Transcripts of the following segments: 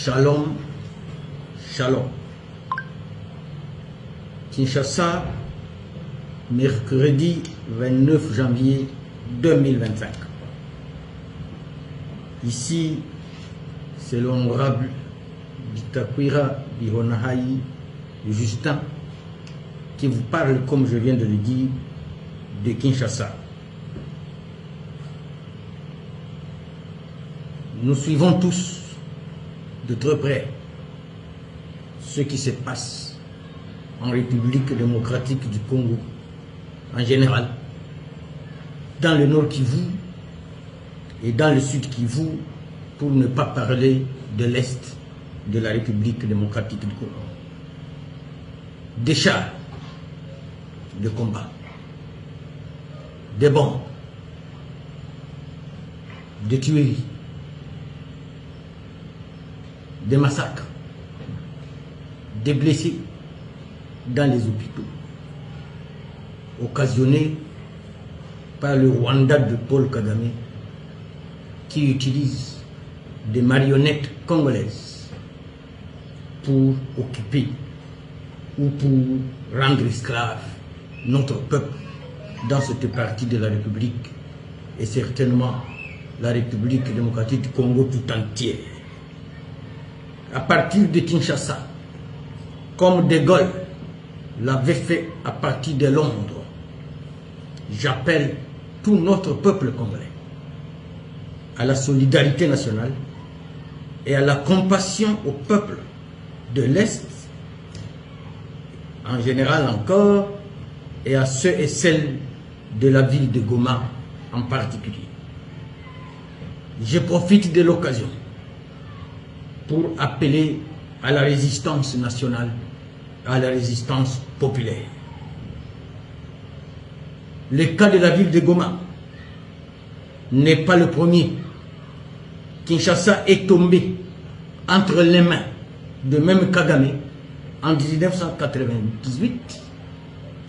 Shalom, shalom. Kinshasa, mercredi 29 janvier 2025. Ici, c'est l'honorable Bitakwira Bihonahai Justin qui vous parle, comme je viens de le dire, de Kinshasa. Nous suivons tous de très près ce qui se passe en République démocratique du Congo en général, dans le nord Kivu et dans le sud Kivu, pour ne pas parler de l'est de la République démocratique du Congo. Des chars de combat, des bombes, des tueries, des massacres, des blessés dans les hôpitaux, occasionnés par le Rwanda de Paul Kagame, qui utilise des marionnettes congolaises pour occuper ou pour rendre esclave notre peuple dans cette partie de la République et certainement la République démocratique du Congo tout entière. À partir de Kinshasa, comme De Gaulle l'avait fait à partir de Londres, j'appelle tout notre peuple congolais à la solidarité nationale et à la compassion au peuple de l'Est, en général encore, et à ceux et celles de la ville de Goma en particulier. Je profite de l'occasion pour appeler à la résistance nationale, à la résistance populaire. Le cas de la ville de Goma n'est pas le premier. Kinshasa est tombé entre les mains de même Kagame en 1998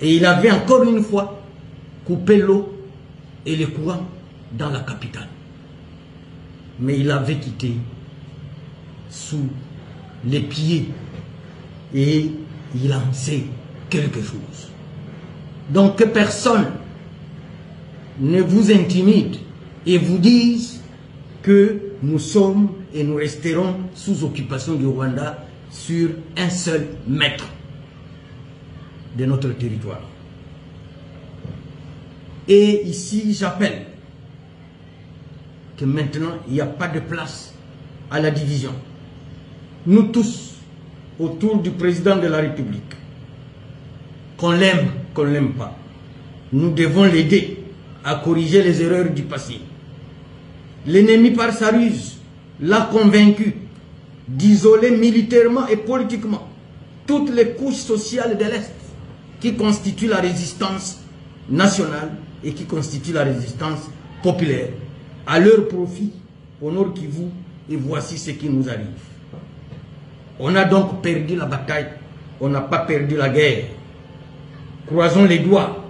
et il avait encore une fois coupé l'eau et le courant dans la capitale. Mais il avait quitté sous les pieds et il en sait quelque chose. Donc que personne ne vous intimide et vous dise que nous sommes et nous resterons sous occupation du Rwanda sur un seul mètre de notre territoire. Et ici j'appelle que maintenant il n'y a pas de place à la division. Nous tous, autour du président de la République, qu'on l'aime, qu'on ne l'aime pas, nous devons l'aider à corriger les erreurs du passé. L'ennemi, par sa ruse, l'a convaincu d'isoler militairement et politiquement toutes les couches sociales de l'Est qui constituent la résistance nationale et qui constituent la résistance populaire. À leur profit, au Nord Kivu, et voici ce qui nous arrive. On a donc perdu la bataille, on n'a pas perdu la guerre. Croisons les doigts,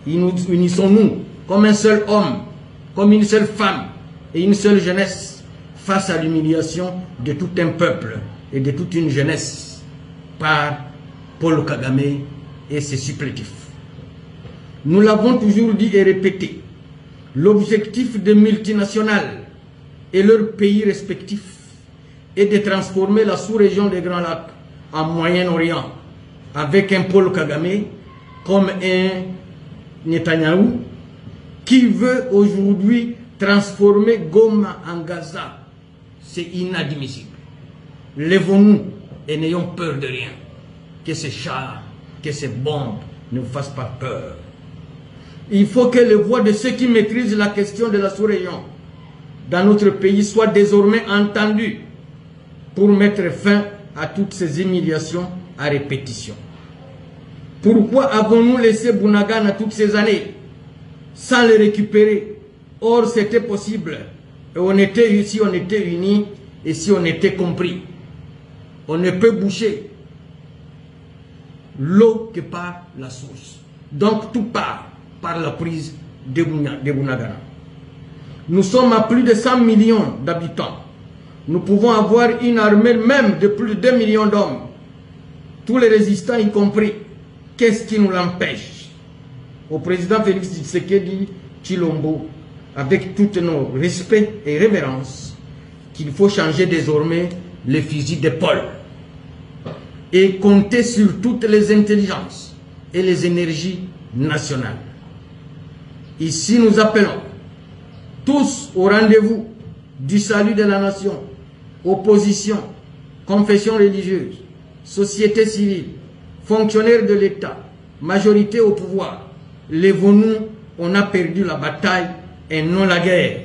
unissons-nous comme un seul homme, comme une seule femme et une seule jeunesse face à l'humiliation de tout un peuple et de toute une jeunesse par Paul Kagame et ses supplétifs. Nous l'avons toujours dit et répété, l'objectif des multinationales et leurs pays respectifs est de transformer la sous-région des Grands Lacs en Moyen-Orient avec un Paul Kagame comme un Netanyahou qui veut aujourd'hui transformer Goma en Gaza. C'est inadmissible. Lèvons-nous et n'ayons peur de rien. Que ces chars, que ces bombes ne vous fassent pas peur. Il faut que les voix de ceux qui maîtrisent la question de la sous-région dans notre pays soient désormais entendues pour mettre fin à toutes ces humiliations à répétition. Pourquoi avons-nous laissé Bunagana toutes ces années sans le récupérer? Or, c'était possible. Et on était, si on était unis et si on était compris. On ne peut boucher l'eau que par la source. Donc, tout part par la prise de Bunagana. Nous sommes à plus de 100 millions d'habitants. nous pouvons avoir une armée même de plus de 2 millions d'hommes, tous les résistants y compris. Qu'est-ce qui nous l'empêche? Au président Félix Tshisekedi Tshilombo, avec tous nos respects et révérences, qu'il faut changer désormais les fusils d'épaule et compter sur toutes les intelligences et les énergies nationales. Ici, nous appelons tous au rendez-vous du salut de la nation, opposition, confession religieuse, société civile, fonctionnaires de l'État, majorité au pouvoir. Lèvons-nous, on a perdu la bataille et non la guerre.